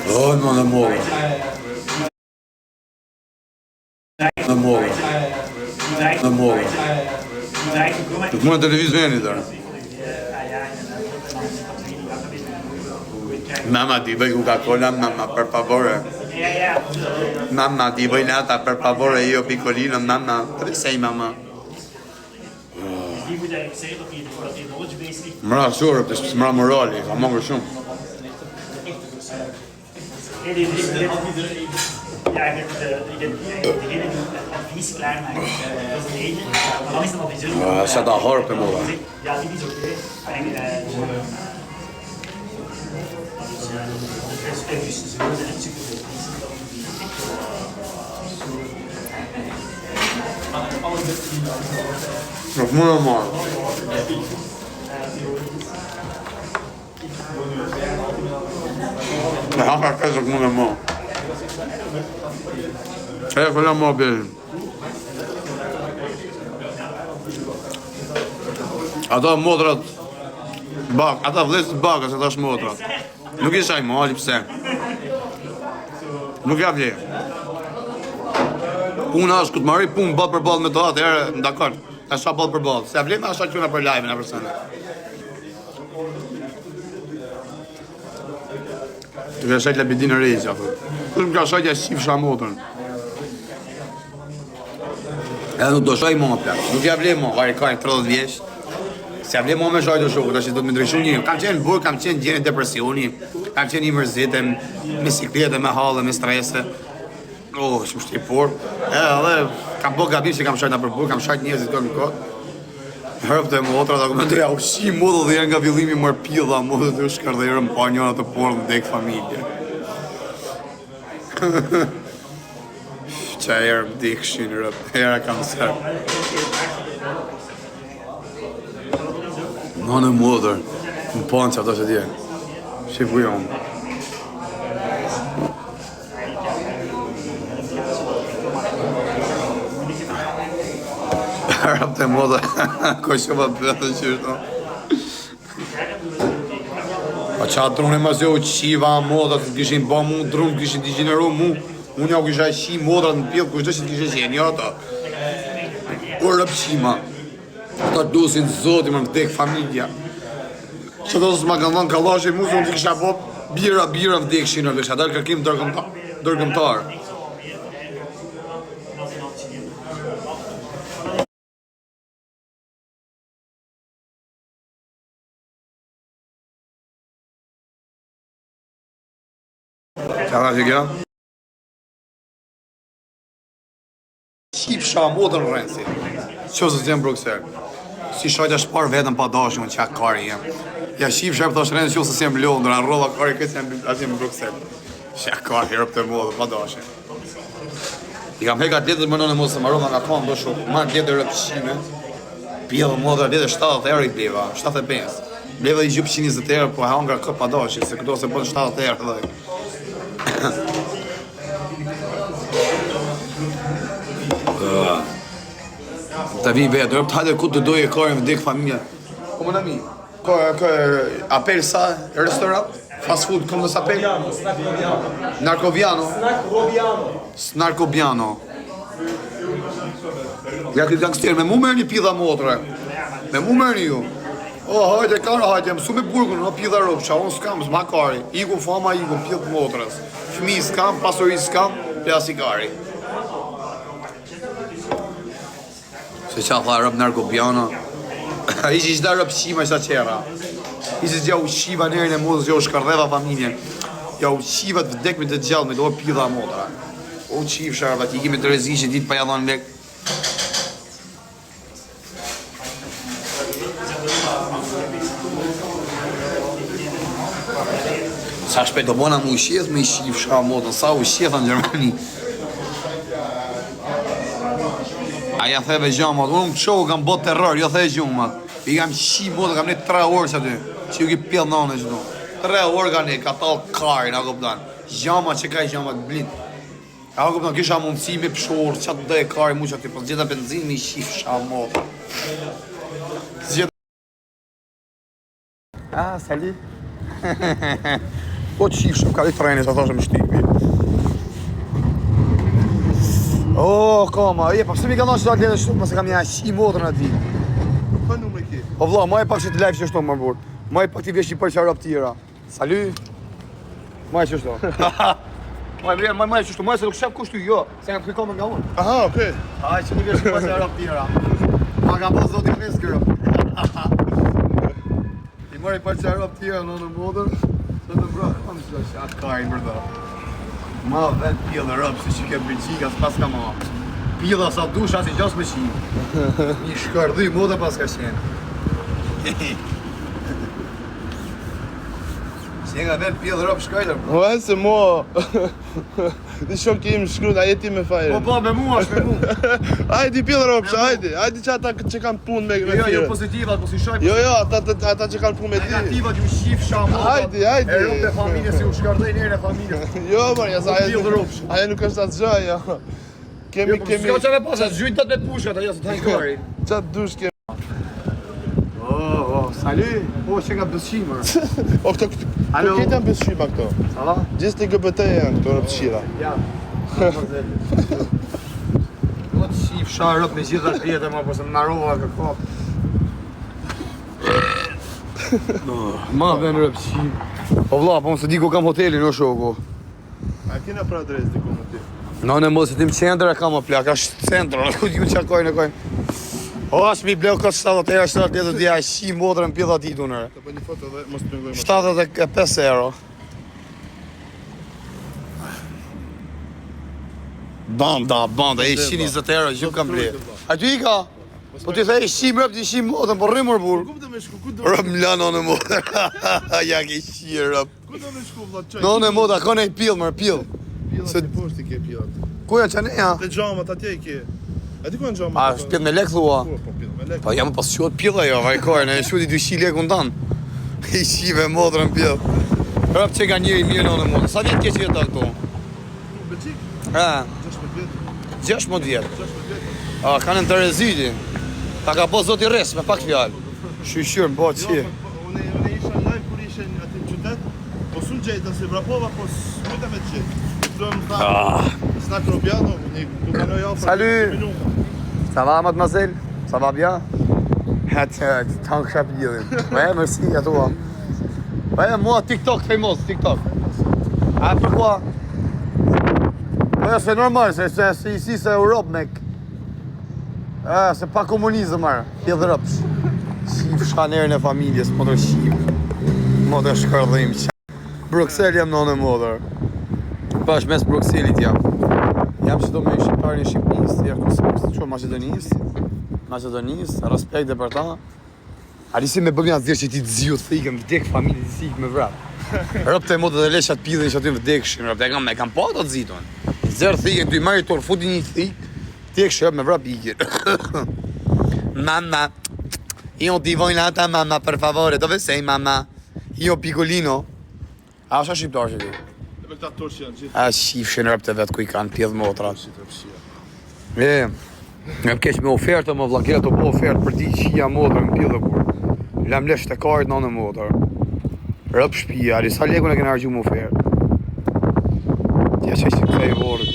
Oh, non amore. Amore. Amore. Tu come televisione da? Mamma ti vai Coca-Cola, mamma per favore. Mamma ti vuoi nata per favore, io piccolino, mamma. Dove sei mamma? Die moet eigenlijk zeggen dat hij knowledge based ligt. Maar sorry, het is maar moraal, ik ga maar zo. Ja, degene die het advies klaarmaakt, dat is de ene. Maar dan is het adviseur. Zet dat hard op hem over. Ja, die is oké. Dus ze worden echt super. Nog mooi man. Ja, ga ik ook mooi man. Even helemaal bezig. Ata modrat bak, ata vlesë baka se tash modrat. Nuk i shaj mali pse. Nuk ja vle. Puna është ku të marri punë ball për ball me to atëherë dakor. Tash sa ball për ball. Se vlen me asha quna për live-in apo persona. Tu ka shajt la bidin e rejtë apo. Nuk ka shajt ja shifsha motrën. Edhe nuk do shaj më plak. Nuk ja vle më, vaj ka 30 vjeç. Se vle më me shajt do shoku, tash do të më ndryshoj një. Kam qenë burr, kam qenë gjendje depresioni, kam qenë i mërzitem, me siklete, me halle, me strese. Oh, shumë shtipor. Edhe kam bë gabim që kam shajt na për burr, kam shajt njerëzit këtu në kod. Hërp të motra, da komentoja ushqim modë dhe janë nga villimi mërë pilla, modë të shkardherën pa njëra të porë në dek familje. Qa erë më dikshin, era kam sërë. Në modër, në ponë që ato që dje. Shqipu jonë. Rap të modë, ko që pa pëtë që është. Pa qa drunë ma zjo qiva modë, të kishin ba mu drunë, kishin t'i gjeneru mu. Unë ja u kisha qi modrat në pjellë, kushtë që t'kishe qenë, jo ato. Por rap qima. Ata dusin zoti më vdek familja. Që do s'ma kanë dhënë kallashi mu, unë t'i kisha po bira vdekshin, në kisha dalë kërkim dërgëmtar. Qa da që kja? Shqipsha modën rëndësi. Që se t'jem Bruxelles. Si shajtja shpar vetëm pa dashën që kari jem. Ja shqipsha për thashë rëndës që se t'jem Londër, a rolla kari këtë jem Bruxelles. Që kari rëp të modë pa dashën. I kam heka atletët më nënë mos se marrova nga konë, do shumë. Ma atletë rëpshime. Pjellë modë atletë 70 euro i bleva, 75. Bleva i gjupë 120 euro, po hangra këtë pa dashën, se këto se bënë 70 euro dhe. Ta vi vetë, rëpë të hajde ku të doje kërën vdek familja. Komë në mi? Apel sa restaurant? Fast food, komë në sa apel? Narkoviano. Snarkobiano. Ja këtë gangsterë, me mu mërë një pidha motre. Me mu mërë një ju. O, hajde, kara, hajde, mësu me burgun, në pidha ropë, qa, unë s'kam, s'ma kari. Iku fama, iku pidhë motrës. Fmi s'kam, pasori s'kam, plasi kari. Se qa tha rëp narkobiano. Ishi qda rëp shima qda qera. Ishi qda u shiva nërën e modës, jo shkardheva familjen. Ja u shiva të vdek me të gjallë, me do pidha motra. O qif sharva, ti kime të rezi që ditë pa jadon lek. Sa shpet do bona mu shjeth me i shif shka modën, sa u shjetha në Gjermani. Aja theve gjamat, unë më qohë kam bot terror, jo theve gjumat. I kam shi modë, kam ne 3 orë që aty, që ju ki pjellë nane që do. 3 orë ka ne, ka talë kari, nga këpëtan. Gjamat që ka i gjamat blind. Nga këpëtan, kisha mundësi me pëshorë, që atë dhe kari mu që aty, po gjitha benzin me i shif shka modë. Ah, salut. Po të shifshëm, ka dhe treni, sa thashëm shtipi. Koma, pa pëse mi ka nështë që dalë shtu, mëse kam një shi motrën ati. Pa numre ki? O vla, ma e pak që të live që shtu më burë. Ma e pak t'i vesh që për qarap tjera. Salut. Ma e që shtu. Ma e që shtu, ma e se nuk shep kushtu, jo. Se nga të kujkome nga unë. Aha, okej. Aj, që t'i vesh që për qarap tjera. Ma ka pas zotin mes kërë. I mërë i për qarap tjera në modër. Se të mbra, kam që është atë kajnë mërë dhe. Ma vend pjellë rëpë, se që ke bërgjika, s'pas ka ma. Pjellë sa dusha, si gjas me qimë. Një shkardhy modë pas ka qenë. Se nga vend pjellë rëpë shkajtër. Ue, se mo... Di shok im shkrut, a jeti me fajre. Po, me mua, është me mua. Hajdi pjellë ropsh, hajdi. Hajdi që ata që kanë punë me Jo, tjere. pozitivat, po si shaj. Jo, ata që kanë punë me ti. Negativat ju shif shamu. Hajdi. E rëpë e familje, si u shkardhej njerë e familje. Jo, marja, sa Pjellë ropsh. aja nuk është atë gjë, jo. Kemi... S'ka që me pasat, zhujt të me pushat, aja se të hajnë kari. Qatë dush kemi... Salut. Po, që nga bësqimër. O, këto këtë janë beshyma këto. Sala? Gjithë të LGBT janë këto rëpëshira. Ja. Po të shif shaj rëpë me gjitha pjetë, ma, po se më narova kë kap. Ma ven rëpëshim. Po vla, po më se di ku kam hotelin, o shoko. A kena për adres diku më ti? Në në mos e tim qendër e kam o plak, ashtë centra, në ku t'ju qa kojnë e kojnë. O, ashtë mi bleu këtë 70 dhja, shi modrën pjeda ti tunër. Të bë një foto dhe mos të pengoj më. 75 euro. Banda, e shi 20 euro, që kam ble. A ty i ka? Po ti thej shi mrep, ti shi modrën, po rrimur bur. Ku të me shku, ku do? Rëp mlano në modrën. Ja ke shi rëp. Ku do me shku, vla, qaj? Në në modrën, ka nej pil, mërë pil. Pilat e poshtë i ke pilat. Ku janë që ne ja? Te gjamat atje i ke. A di ku janë gjamat? A, shpjet me lek thua? Po, pilat me lek. Po jam pas quhet pilla jo, vajkore, në shuti 200 lekë unë tanë. I shive modrën pjell. Rëp që ka njëri mirë në modrën. Sa vjetë ke që jetë këtu? Belgjik? Ha, 16 vjetë. 16 vjetë. 16 vjetë. A, kanë në të rezyti. Ta ka po zoti res, me pak fjallë. Shqyqyrë, më po që. Unë isha live kur ishe aty në qytet. Po s'u gjejta si vrapova, po s'mujta me të gjejtë. S'na Krobiano, tu kanoj alfa. Salut. Ça va, mademoiselle? Ça va bien? Tant que chapitre. Ouais, merci à toi. Ouais, moi, TikTok famous, TikTok. Ah, pourquoi? Ouais, c'est normal, c'est ici, c'est Europe, mec. Ah, c'est pas communisme, man. Pjell Europe. Shif shanerën e familjes, mo të shif. Mo të shkardhim. Bruxelles jam në modër. Pash mes Bruxellit jam. Jam që do me shqiptarin e Shqipnis, jam që Macedonis, respekt dhe për ta. Arisi me bëgna të dhirë që ti të zhju të thikëm, vdek familje të thikëm me vrap. Rëpë të modë dhe leshat pidhe që aty më vdekshin, rëpë të kam pa të zhitun. Zërë thikëm, të i marri torë, futi një thik, vdekshin rëpë me vrap ikin. Mamma, io ti voglio nata mamma, per favore, dove sei mamma? Io piccolino. A, është shqiptar që ti? Me këta torë që janë gjithë. A shifshin rëpë të vetë ku i kanë pjedhë motra. Nga më keq me ofertë më vlaket të po ofertë për ti që ja modrë në pjedhë kur. Lam lesh të karit në modrë. Rëpë shpia, ari sa leku në kena argju më ofertë. Tja që ishtë të këthej vorët.